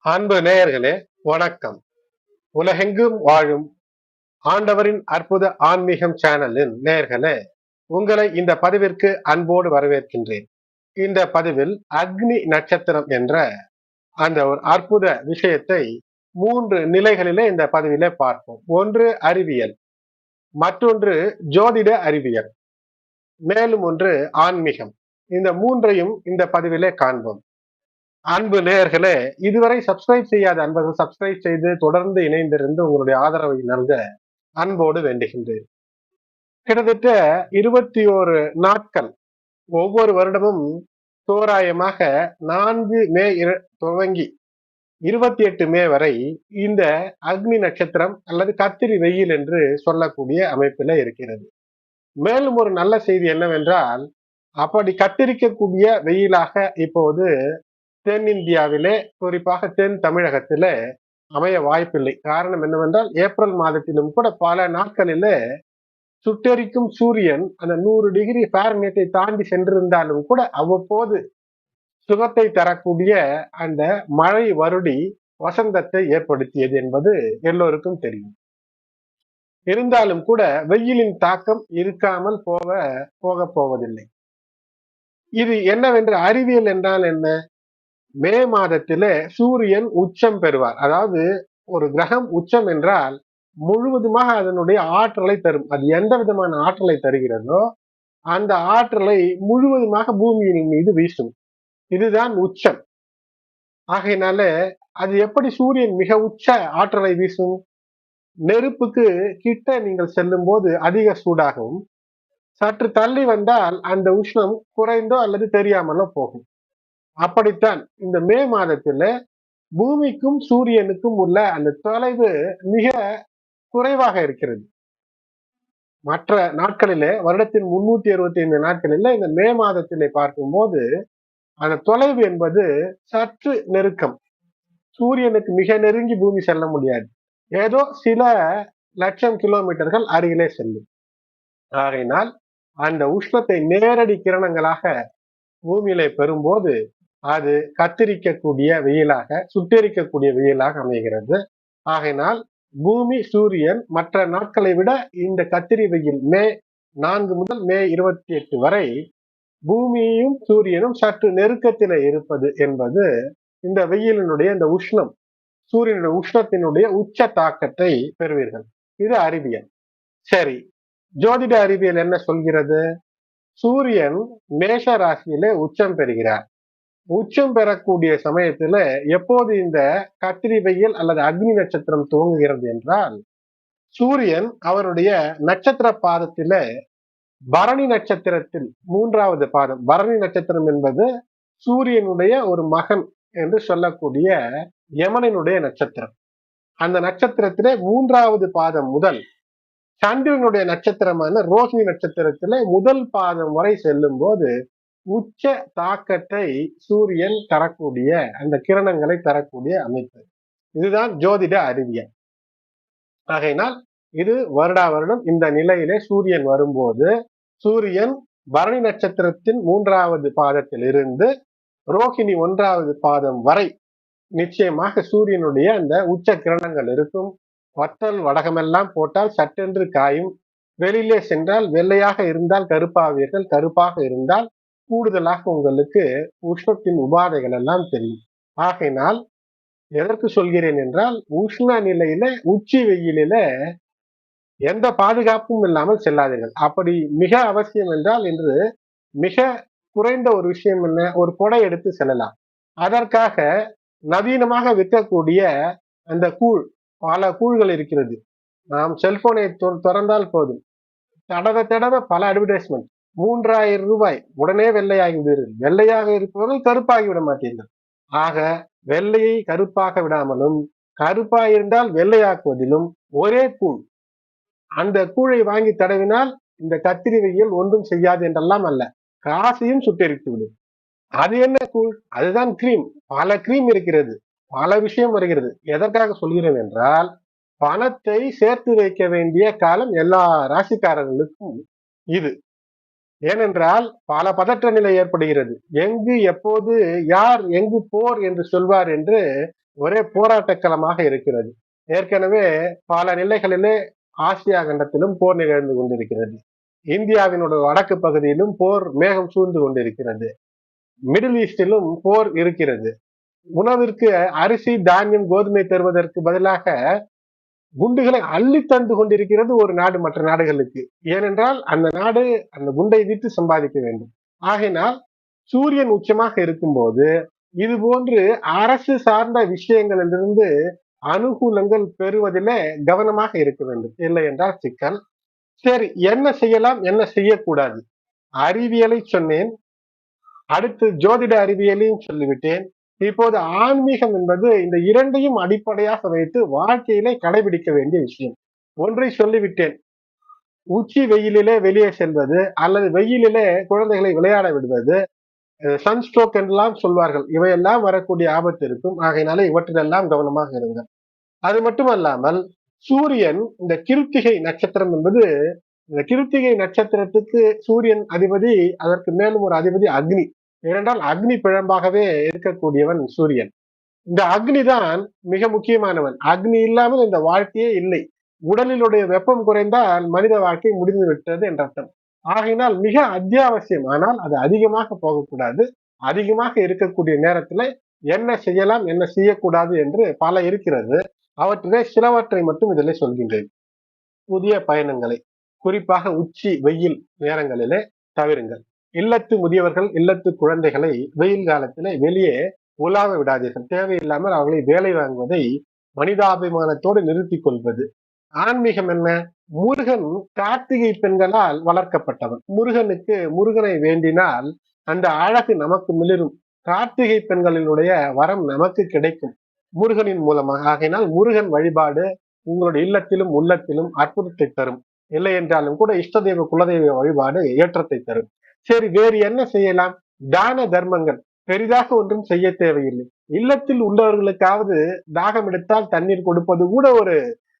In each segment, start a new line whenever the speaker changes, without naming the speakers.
அன்பு நேயர்களே, வணக்கம். உலகெங்கும் வாழும் ஆண்டவரின் அற்புத ஆன்மீகம் சேனலின் நேயர்களே, உங்களை இந்த பதிவிற்கு அன்போடு வரவேற்கின்றேன். இந்த பதிவில் அக்னி நட்சத்திரம் என்ற அந்த ஒரு அற்புத விஷயத்தை 3 நிலைகளிலே இந்த பதிவிலே பார்ப்போம். ஒன்று அறிவியல், மற்றொன்று ஜோதிட அறிவியல், மேலும் ஒன்று ஆன்மீகம். இந்த 3ஐயும் இந்த பதிவிலே காண்போம். அன்பு நேயர்களே, இதுவரை சப்ஸ்கிரைப் செய்யாத அன்பர்கள் சப்ஸ்கிரைப் செய்து தொடர்ந்து இணைந்திருந்து உங்களுடைய ஆதரவை நல்க அன்போடு வேண்டுகின்றேன். கிட்டத்தட்ட 21 நாட்கள் ஒவ்வொரு வருடமும் தோராயமாக 4 மே துவங்கி 28 மே வரை இந்த அக்னி நட்சத்திரம் அல்லது கத்திரி வெயில் என்று சொல்லக்கூடிய அமைப்பில இருக்கிறது. மேலும் ஒரு நல்ல செய்தி என்னவென்றால், அப்படி கத்திரிக்கக்கூடிய வெயிலாக இப்போது தென்னிந்தியாவிலே, குறிப்பாக தென் தமிழகத்திலே அமைய வாய்ப்பில்லை. காரணம் என்னவென்றால், ஏப்ரல் மாதத்திலும் கூட பல நாட்களிலே சுட்டெரிக்கும் சூரியன் அந்த 100 டிகிரி ஃபாரன்ஹீட்டை தாண்டி சென்றிருந்தாலும் கூட அவ்வப்போது சுகத்தை தரக்கூடிய அந்த மழை வருடி வசந்தத்தை ஏற்படுத்தியது என்பது எல்லோருக்கும் தெரியும். இருந்தாலும் கூட வெயிலின் தாக்கம் இருக்காமல் போக போவதில்லை. இது என்னவென்று அறிவியல் என்றால் என்ன? மே மாதத்திலே சூரியன் உச்சம் பெறுவார். அதாவது ஒரு கிரகம் உச்சம் என்றால் முழுவதுமாக அதனுடைய ஆற்றலை தரும். அது எந்த விதமான ஆற்றலை தருகிறதோ அந்த ஆற்றலை முழுவதுமாக பூமியின் மீது வீசும். இதுதான் உச்சம். ஆகையினால அது எப்படி சூரியன் மிக உச்ச ஆற்றலை வீசும்? நெருப்புக்கு கிட்ட நீங்கள் செல்லும் போது அதிக சூடாகவும், சற்று தள்ளி வந்தால் அந்த உஷ்ணம் குறைந்தோ அல்லது தெரியாமலோ போகும். அப்படித்தான் இந்த மே மாதத்துல பூமிக்கும் சூரியனுக்கும் உள்ள அந்த தொலைவு மிக குறைவாக இருக்கிறது. மற்ற நாட்களிலே, வருடத்தின் 365 நாட்களிலே இந்த மே மாதத்திலே பார்க்கும்போது அந்த தொலைவு என்பது சற்று நெருக்கம். சூரியனுக்கு மிக நெருங்கி பூமி செல்ல முடியாது. ஏதோ சில லட்சம் கிலோமீட்டர்கள் அருகிலே செல்லும். ஆகையினால் அந்த உஷ்ணத்தை நேரடி கிரணங்களாக பூமியிலே பெறும்போது அது கத்திரிக்கக்கூடிய வெயிலாக, சுட்டெரிக்கக்கூடிய வெயிலாக அமைகிறது. ஆகையினால் பூமி, சூரியன் மற்ற நாட்களை விட இந்த கத்திரி வெயில் மே 4 முதல் மே 28 வரை பூமியும் சூரியனும் சற்று நெருக்கத்தில் இருப்பது என்பது இந்த வெயிலினுடைய இந்த உஷ்ணம், சூரியனுடைய உஷ்ணத்தினுடைய உச்ச தாக்கத்தை பெறுவீர்கள். இது அறிவியல். சரி, ஜோதிட அறிவியல் என்ன சொல்கிறது? சூரியன் மேஷ ராசியிலே உச்சம் பெறுகிறார். உச்சம் பெறக்கூடிய சமயத்துல எப்போது இந்த கத்திரி வெயில் அல்லது அக்னி நட்சத்திரம் துவங்குகிறது என்றால், சூரியன் அவருடைய நட்சத்திர பாதத்தில பரணி நட்சத்திரத்தில் 3வது பாதம். பரணி நட்சத்திரம் என்பது சூரியனுடைய ஒரு மகன் என்று சொல்லக்கூடிய யமனினுடைய நட்சத்திரம். அந்த நட்சத்திரத்திலே 3வது பாதம் முதல் சந்திரனுடைய நட்சத்திரமான ரோஹிணி நட்சத்திரத்திலே முதல் பாதம் வரை செல்லும் போது உச்ச தாக்கத்தை சூரியன் தரக்கூடிய அந்த கிரணங்களை தரக்கூடிய அமைப்பு. இதுதான் ஜோதிட அறிவியல். ஆகையினால் இது வருடா வருடம் இந்த நிலையிலே சூரியன் வரும்போது, சூரியன் பரணி நட்சத்திரத்தின் 3வது பாதத்தில் இருந்து ரோஹிணி 1வது பாதம் வரை நிச்சயமாக சூரியனுடைய அந்த உச்ச கிரணங்கள் இருக்கும். வத்தல் வடகமெல்லாம் போட்டால் சட்டென்று காயும். வெளியிலே சென்றால் வெள்ளையாக இருந்தால் கருப்பாவீர்கள், கருப்பாக இருந்தால் கூடுதலாக உங்களுக்கு உஷ்ணத்தின் உபாதைகள் எல்லாம் தெரியும். ஆகையினால் எதற்கு சொல்கிறேன் என்றால், உஷ்ண நிலையில உச்சி வெயிலில எந்த பாதுகாப்பும் இல்லாமல் செல்லாதீர்கள். அப்படி மிக அவசியம் என்றால் இன்று மிக குறைந்த ஒரு விஷயம் என்ன? ஒரு கொடை எடுத்து செல்லலாம். அதற்காக நவீனமாக விற்கக்கூடிய அந்த கூழ், பல கூழ்கள் இருக்கிறது. நாம் செல்போனை திறந்தால் போதும், தடவை பல அட்வர்டைஸ்மெண்ட். 3000 ரூபாய், உடனே வெள்ளையாகி விடுவீர்கள். வெள்ளையாக இருப்பவர்கள் கருப்பாகி விட மாட்டீர்கள். ஆக வெள்ளையை கருப்பாக விடாமலும், கருப்பாக இருந்தால் வெள்ளையாக்குவதிலும் ஒரே கூழ். அந்த கூழை வாங்கி தடவினால் இந்த கத்திரி வெயில் ஒன்றும் செய்யாது என்றெல்லாம் அல்ல, காசையும் சுட்டெரித்து விடும். அது என்ன கூழ்? அதுதான் கிரீம். பல கிரீம் இருக்கிறது, பல விஷயம் வருகிறது. எதற்காக சொல்கிறேன் என்றால், பணத்தை சேர்த்து வைக்க வேண்டிய காலம் எல்லா ராசிக்காரர்களுக்கும் இது. ஏனென்றால் பல பதற்ற நிலை ஏற்படுகிறது. எங்கு எப்போது யார் எங்கு போர் என்று சொல்வார் என்று ஒரே போராட்ட களமாக இருக்கிறது. ஏற்கனவே பல நிலைகளிலே ஆசியா கண்டத்திலும் போர் நிகழ்ந்து கொண்டிருக்கிறது. இந்தியாவினுடைய வடக்கு பகுதியிலும் போர் மேகம் சூழ்ந்து கொண்டிருக்கிறது. மிடில் ஈஸ்டிலும் போர் இருக்கிறது. உணவிற்கு அரிசி, தானியம், கோதுமை தருவதற்கு பதிலாக குண்டுகளை அள்ளி தந்து கொண்டிருக்கிறது ஒரு நாடு மற்ற நாடுகளுக்கு. ஏனென்றால் அந்த நாடு அந்த குண்டை விட்டு சம்பாதிக்க வேண்டும். ஆகையினால் சூரியன் உச்சமாக இருக்கும்போது இது போன்று அரசு சார்ந்த விஷயங்களிலிருந்து அனுகூலங்கள் பெறுவதிலே கவனமாக இருக்க வேண்டும். இல்லை என்றால் சிக்கல். சரி, என்ன செய்யலாம், என்ன செய்யக்கூடாது? அறிவியலை சொன்னேன், அடுத்து ஜோதிட அறிவியலையும் சொல்லிவிட்டேன். இப்போது ஆன்மீகம் என்பது இந்த இரண்டையும் அடிப்படையாக வைத்து வாழ்க்கையிலே கடைபிடிக்க வேண்டிய விஷயம். ஒன்றை சொல்லிவிட்டேன், உச்சி வெயிலிலே வெளியே செல்வது அல்லது வெயிலிலே குழந்தைகளை விளையாட விடுவது, சன்ஸ்ட்ரோக் என்றெல்லாம் சொல்வார்கள். இவையெல்லாம் வரக்கூடிய ஆபத்து இருக்கும். ஆகையினால இவற்றிலெல்லாம் கவனமாக இருங்கள். அது மட்டுமல்லாமல் சூரியன் இந்த கிருத்திகை நட்சத்திரம் என்பது, இந்த கிருத்திகை நட்சத்திரத்துக்கு சூரியன் அதிபதி, அதற்கு மேலும் ஒரு அதிபதி அக்னி. ஏனென்றால் அக்னி பிழம்பாகவே இருக்கக்கூடியவன் சூரியன். இந்த அக்னி தான் மிக முக்கியமானவன். அக்னி இல்லாமல் இந்த வாழ்க்கையே இல்லை. உடலினுடைய வெப்பம் குறைந்தால் மனித வாழ்க்கை முடிந்து விட்டது என்ற அர்த்தம். ஆகையினால் மிக அத்தியாவசியம். ஆனால் அது அதிகமாக போகக்கூடாது. அதிகமாக இருக்கக்கூடிய நேரத்துல என்ன செய்யலாம், என்ன செய்யக்கூடாது என்று பல இருக்கிறது. அவற்றிலே சிலவற்றை மட்டும் இதில் சொல்கின்றேன். புதிய பயணங்களை குறிப்பாக உச்சி வெயில் நேரங்களிலே தவிருங்கள். இல்லத்து முதியவர்கள், இல்லத்து குழந்தைகளை வெயில் காலத்திலே வெளியே உலாவ விடாதீர்கள். தேவையில்லாமல் அவர்களை வேலை வாங்குவதை மனிதாபிமானத்தோடு நிறுத்திக் கொள்வது. ஆன்மீகம் என்ன? முருகன் கார்த்திகை பெண்களால் வளர்க்கப்பட்டவன். முருகனை வேண்டினால் அந்த அழகு நமக்கு மிளிரும். கார்த்திகை பெண்களினுடைய வரம் நமக்கு கிடைக்கும் முருகனின் மூலமாக. ஆகையினால் முருகன் வழிபாடு உங்களுடைய இல்லத்திலும் உள்ளத்திலும் அற்புதத்தை தரும். இல்லை என்றாலும் கூட இஷ்ட தெய்வ குலதெய்வ வழிபாடு ஏற்றத்தை தரும். சரி, வேறு என்ன செய்யலாம்? தான தர்மங்கள் பெரிதாக ஒன்றும் செய்ய தேவையில்லை. இல்லத்தில் உள்ளவர்களுக்காவது தாகம் எடுத்தால் தண்ணீர் கொடுப்பது கூட ஒரு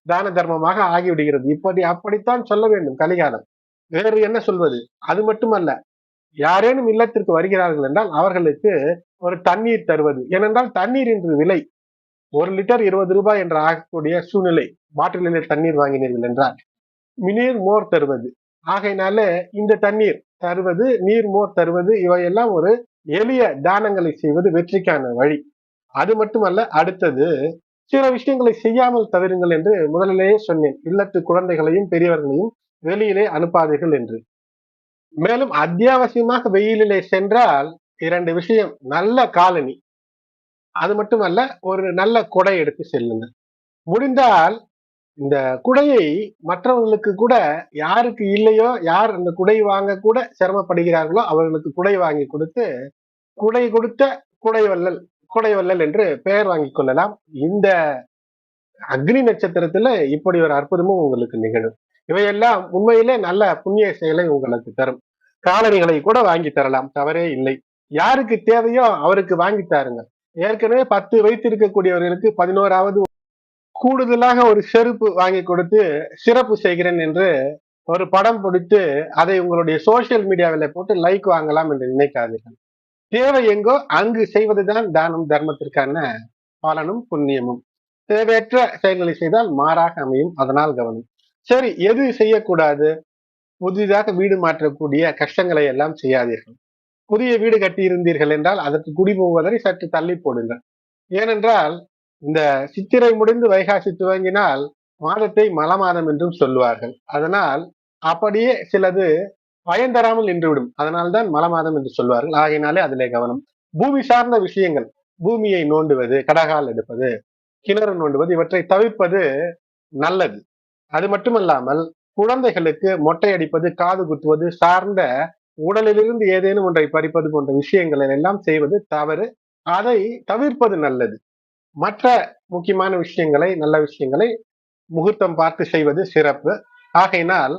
தான தர்மமாக ஆகிவிடுகிறது. அப்படித்தான் சொல்ல வேண்டும் கலிகாலம். வேறு என்ன சொல்வது? அது மட்டுமல்ல, யாரேனும் இல்லத்திற்கு வருகிறார்கள் என்றால் அவர்களுக்கு ஒரு தண்ணீர் தருவது. ஏனென்றால் தண்ணீர் என்று விலை 1 லிட்டர் 20 ரூபாய் என்று ஆகக்கூடிய சூழ்நிலை. பாட்டிலிலே தண்ணீர் வாங்கினீர்கள் என்றால் நீர் மோர் தருவது. ஆகையினால இந்த தண்ணீர் தருவது, நீர் மோர் தருவது, இவையெல்லாம் ஒரு எளிய தானங்களை செய்வது வெற்றிக்கான வழி. அது மட்டுமல்ல, அடுத்தது சில விஷயங்களை செய்யாமல் தவிருங்கள் என்று முதலிலேயே சொன்னேன். இல்லத்து குழந்தைகளையும் பெரியவர்களையும் வெளியிலே அனுப்பாதீர்கள் என்று. மேலும் அத்தியாவசியமாக வெயிலிலே சென்றால் 2 விஷயம். நல்ல காலணி, அது மட்டுமல்ல ஒரு நல்ல குடை எடுத்து செல்லுங்கள். முடிந்தால் இந்த குடையை மற்றவர்களுக்கு கூட, யாருக்கு இல்லையோ, யார் அந்த குடை வாங்க கூட சிரமப்படுகிறார்களோ அவர்களுக்கு குடை வாங்கி கொடுத்து, குடை கொடுத்த குடைவல்லல் என்று பெயர் வாங்கிக் கொள்ளலாம். இந்த அக்னி நட்சத்திரத்துல இப்படி ஒரு அற்புதமும் உங்களுக்கு நிகழும். இவையெல்லாம் உண்மையிலே நல்ல புண்ணிய செயலை உங்களுக்கு தரும். காலணிகளை கூட வாங்கி தரலாம், தவறே இல்லை. யாருக்கு தேவையோ அவருக்கு வாங்கி தாருங்க. ஏற்கனவே 10 வைத்திருக்கக்கூடியவர்களுக்கு 11வது கூடுதலாக ஒரு செருப்பு வாங்கி கொடுத்து சிறப்பு செய்கிறேன் என்று ஒரு படம் பிடித்து அதை உங்களுடைய சோசியல் மீடியாவில் போட்டு லைக் வாங்கலாம் என்று நினைக்காதீர்கள். தேவை எங்கோ அங்கு செய்வதுதான் தானம் தர்மத்திற்கான பலனும் புண்ணியமும். தேவையற்ற செயல்களை செய்தால் மாறாக அமையும். அதனால் கவனம். சரி, எது செய்யக்கூடாது? புதிதாக வீடு மாற்றக்கூடிய கஷ்டங்களை எல்லாம் செய்யாதீர்கள். புதிய வீடு கட்டி இருந்தீர்கள் என்றால் அதற்கு குடிபோவதை சற்று தள்ளி போடுங்கள். ஏனென்றால் இந்த சித்திரை முடிந்து வைகாசி துவங்கினால் மாதத்தை மல மாதம் என்றும் சொல்லுவார்கள். அதனால் அப்படியே சிலது பயன் தராமல் நின்றுவிடும். அதனால்தான் மல மாதம் என்று சொல்வார்கள். ஆகையினாலே அதிலே கவனம். பூமி சார்ந்த விஷயங்கள், பூமியை நோண்டுவது, கடகால் எடுப்பது, கிணறு நோண்டுவது, இவற்றை தவிர்ப்பது நல்லது. அது மட்டுமல்லாமல் குழந்தைகளுக்கு மொட்டை அடிப்பது, காது குத்துவது சார்ந்த உடலிலிருந்து ஏதேனும் ஒன்றை பறிப்பது போன்ற விஷயங்களை எல்லாம் செய்வது தவறு. அதை தவிர்ப்பது நல்லது. மற்ற முக்கியமான விஷயங்களை, நல்ல விஷயங்களை முகூர்த்தம் பார்த்து செய்வது சிறப்பு. ஆகையினால்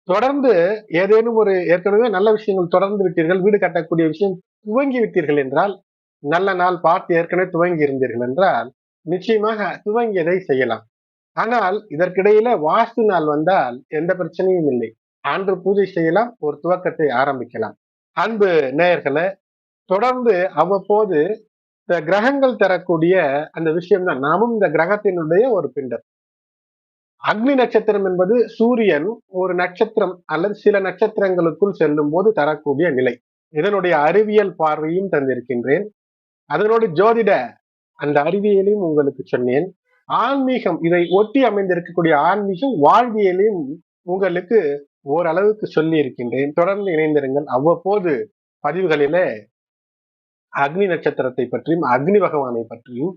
தொடர்ந்து ஏதேனும் ஒரு, ஏற்கனவே நல்ல விஷயங்கள் தொடர்ந்து விட்டீர்கள், வீடு கட்டக்கூடிய விஷயம் துவங்கி விட்டீர்கள் என்றால், நல்ல நாள் பார்த்து ஏற்கனவே துவங்கி இருந்தீர்கள் என்றால் நிச்சயமாக துவங்கியதை செய்யலாம். ஆனால் இதற்கிடையில வாஸ்து நாள் வந்தால் எந்த பிரச்சனையும் இல்லை. அன்று பூஜை செய்யலாம், ஒரு துவக்கத்தை ஆரம்பிக்கலாம். அன்பு நேயர்களே, தொடர்ந்து அவ்வப்போது இந்த கிரகங்கள் தரக்கூடிய அந்த விஷயம் தான். நாமும் இந்த கிரகத்தினுடைய ஒரு பிண்டம். அக்னி நட்சத்திரம் என்பது சூரியன் ஒரு நட்சத்திரம் அல்லது சில நட்சத்திரங்களுக்குள் செல்லும் போது தரக்கூடிய நிலை. இதனுடைய அறிவியல் பார்வையும் தந்திருக்கின்றேன். அதனோடு ஜோதிட அந்த அறிவியலையும் உங்களுக்கு சொன்னேன். ஆன்மீகம், இதை ஒட்டி அமைந்திருக்கக்கூடிய ஆன்மீகம் வாழ்வியலையும் உங்களுக்கு ஓரளவுக்கு சொல்லி இருக்கின்றேன். தொடர்ந்து இணைந்திருங்கள். அவ்வப்போது பதிவுகளிலே அக்னி நட்சத்திரத்தை பற்றியும் அக்னி பகவானை பற்றியும்,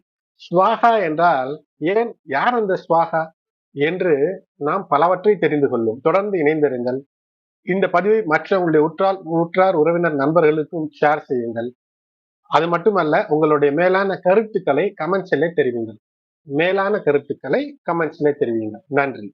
ஸ்வாகா என்றால் ஏன், யார் அந்த ஸ்வாகா என்று நாம் பலவற்றை தெரிந்து கொள்ளும். தொடர்ந்து இணைந்திருங்கள். இந்த பதிவை மற்றவங்களுடைய உற்றார் உறவினர் நண்பர்களுக்கும் ஷேர் செய்யுங்கள். அது மட்டுமல்ல, உங்களுடைய மேலான கருத்துக்களை கமெண்ட்ஸிலே தெரிவிங்கள். மேலான கருத்துக்களை கமெண்ட்ஸிலே தெரிவிங்கள். நன்றி.